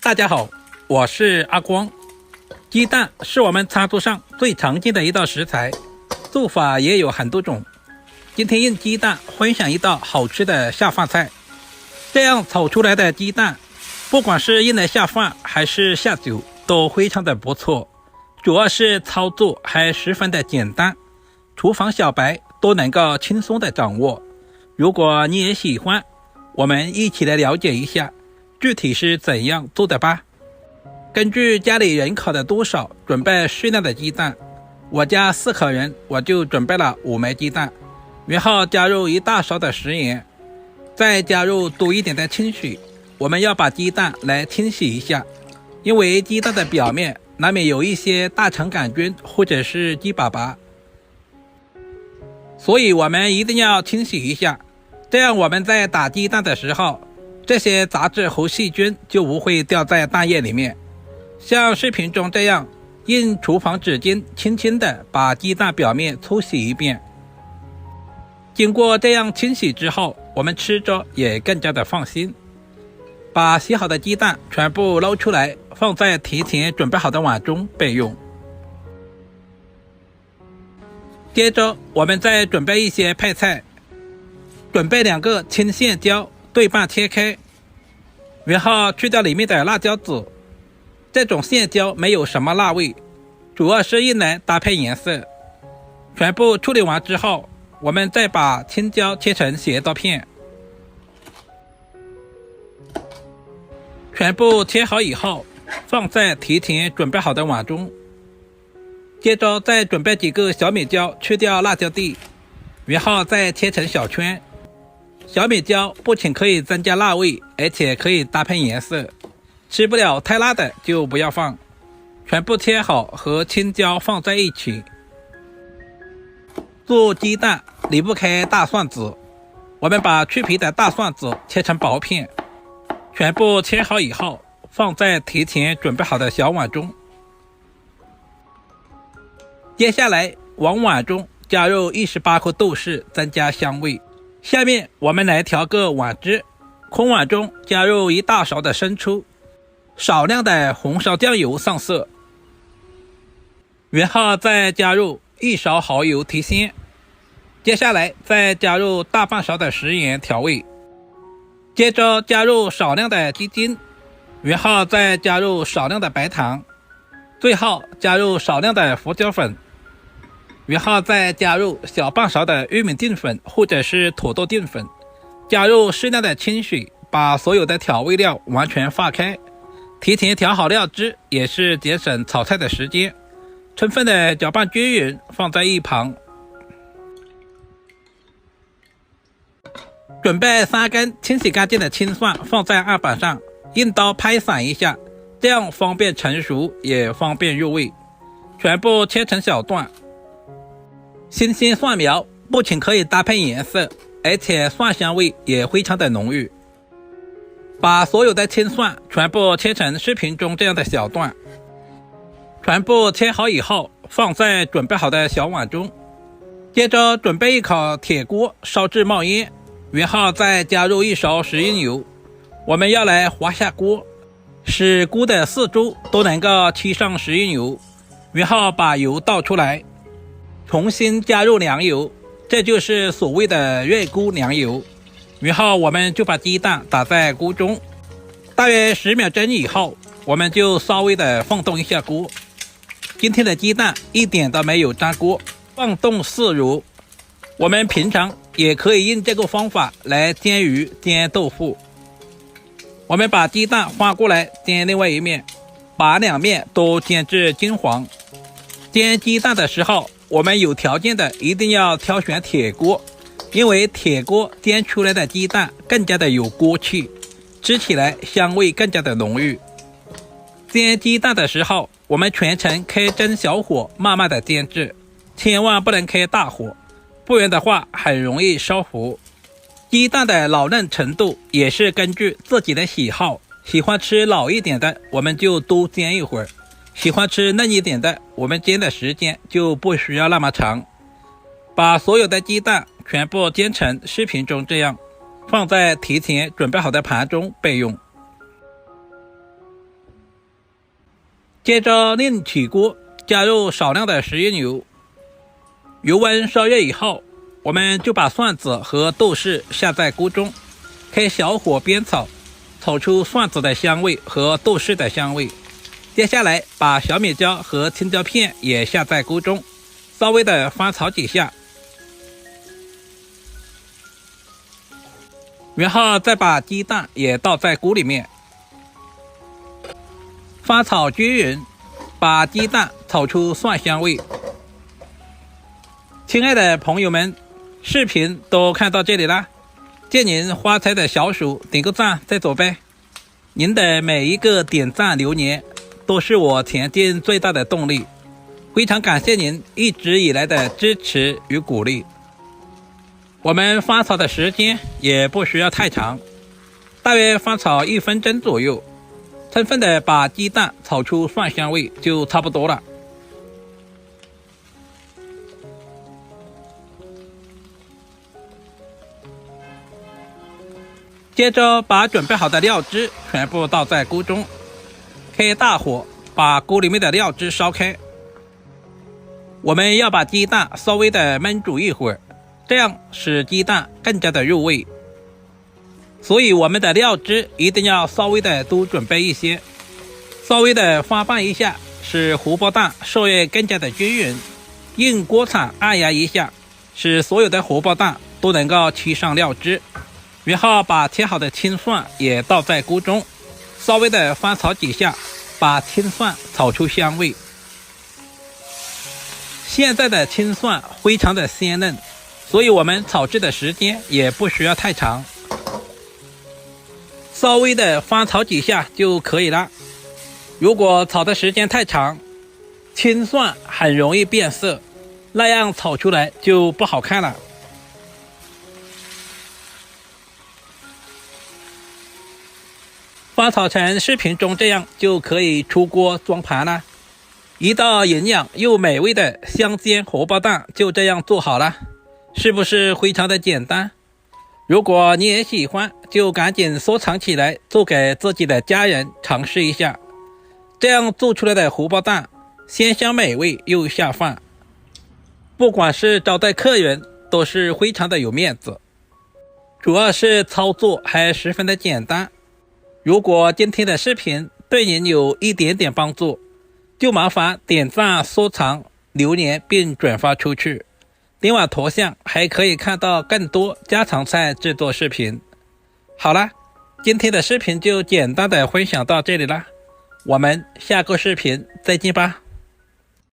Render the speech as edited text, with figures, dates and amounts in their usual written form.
大家好，我是阿光。鸡蛋是我们餐桌上最常见的一道食材，做法也有很多种。今天用鸡蛋分享一道好吃的下饭菜。这样炒出来的鸡蛋，不管是用来下饭还是下酒，都非常的不错。主要是操作还十分的简单，厨房小白都能够轻松的掌握。如果你也喜欢，我们一起来了解一下具体是怎样做的吧。根据家里人口的多少准备适量的鸡蛋，我家4口人，我就准备了5枚鸡蛋，然后加入1大勺的食盐，再加入多一点的清水。我们要把鸡蛋来清洗一下，因为鸡蛋的表面难免有一些大肠杆菌或者是鸡粑粑，所以我们一定要清洗一下，这样我们在打鸡蛋的时候，这些杂质和细菌就不会掉在蛋液里面。像视频中这样，用厨房纸巾轻轻地把鸡蛋表面搓洗一遍。经过这样清洗之后，我们吃着也更加的放心。把洗好的鸡蛋全部捞出来，放在提前准备好的碗中备用。接着我们再准备一些配菜，准备2个青线椒对半切开，然后去掉里面的辣椒籽。这种线椒没有什么辣味，主要是用来搭配颜色。全部处理完之后，我们再把青椒切成斜刀片。全部切好以后，放在提前准备好的碗中。接着再准备几个小米椒，去掉辣椒蒂，然后再切成小圈。小米椒不仅可以增加辣味，而且可以搭配颜色，吃不了太辣的就不要放。全部切好和青椒放在一起。做鸡蛋离不开大蒜籽，我们把去皮的大蒜籽切成薄片，全部切好以后放在提前准备好的小碗中。接下来往碗中加入18颗豆豉，增加香味。下面我们来调个碗汁，空碗中加入1大勺的生抽，少量的红烧酱油上色，然后再加入1勺蚝油提鲜。接下来再加入大半勺的食盐调味，接着加入少量的鸡精，然后再加入少量的白糖，最后加入少量的胡椒粉，然后再加入小半勺的玉米淀粉或者是土豆淀粉，加入适量的清水，把所有的调味料完全化开。提前调好料汁也是节省炒菜的时间，充分的搅拌均匀，放在一旁。准备3根清洗干净的青蒜放在案板上，用刀拍散一下，这样方便成熟也方便入味。全部切成小段。新鲜蒜苗不仅可以搭配颜色，而且蒜香味也非常的浓郁。把所有的青蒜全部切成视频中这样的小段，全部切好以后放在准备好的小碗中。接着准备一口铁锅，烧至冒烟，然后再加入1勺食用油。我们要来滑下锅，使锅的4周都能够漆上食用油，然后把油倒出来，重新加入凉油，这就是所谓的热锅凉油。然后我们就把鸡蛋打在锅中，大约10秒钟以后，我们就稍微的放动一下锅。今天的鸡蛋一点都没有粘锅，放动自如。我们平常也可以用这个方法来煎鱼、煎豆腐。我们把鸡蛋换过来煎另外一面，把2面都煎至金黄。煎鸡蛋的时候，我们有条件的一定要挑选铁锅，因为铁锅煎出来的鸡蛋更加的有锅气，吃起来香味更加的浓郁。煎鸡蛋的时候，我们全程开中小火慢慢的煎制，千万不能开大火，不然的话很容易烧糊。鸡蛋的老嫩程度也是根据自己的喜好，喜欢吃老一点的我们就多煎一会儿，喜欢吃嫩一点的我们煎的时间就不需要那么长。把所有的鸡蛋全部煎成视频中这样，放在提前准备好的盘中备用。接着另起锅，加入少量的食用油，油温烧热以后，我们就把蒜子和豆豉下在锅中，开小火煸炒，炒出蒜子的香味和豆豉的香味。接下来把小米椒和青椒片也下在锅中，稍微的翻炒几下，然后再把鸡蛋也倒在锅里面，翻炒均匀，把鸡蛋炒出蒜香味。亲爱的朋友们，视频都看到这里啦，借您花财的小手点个赞再走呗。您的每一个点赞留言都是我前进最大的动力，非常感谢您一直以来的支持与鼓励。我们翻炒的时间也不需要太长，大约翻炒1分钟左右，充分的把鸡蛋炒出蒜香味就差不多了。接着把准备好的料汁全部倒在锅中，开大火把锅里面的料汁烧开。我们要把鸡蛋稍微的焖煮一会儿，这样使鸡蛋更加的入味。所以我们的料汁一定要稍微的多准备一些，稍微的翻拌一下，使荷包蛋受热更加的均匀。用锅铲按压一下，使所有的荷包蛋都能够吸上料汁。然后把切好的青蒜也倒在锅中，稍微的翻炒几下，把青蒜炒出香味。现在的青蒜非常的鲜嫩，所以我们炒制的时间也不需要太长，稍微的翻炒几下就可以了。如果炒的时间太长，青蒜很容易变色，那样炒出来就不好看了。翻炒成视频中这样就可以出锅装盘了。一道营养又美味的香煎荷包蛋就这样做好了，是不是非常的简单？如果你也喜欢，就赶紧收藏起来，做给自己的家人尝试一下。这样做出来的荷包蛋鲜香美味又下饭，不管是招待客人都是非常的有面子。主要是操作还十分的简单。如果今天的视频对您有一点点帮助，就麻烦点赞、收藏、留言并转发出去。点我头像还可以看到更多家常菜制作视频。好了，今天的视频就简单的分享到这里啦，我们下个视频再见吧。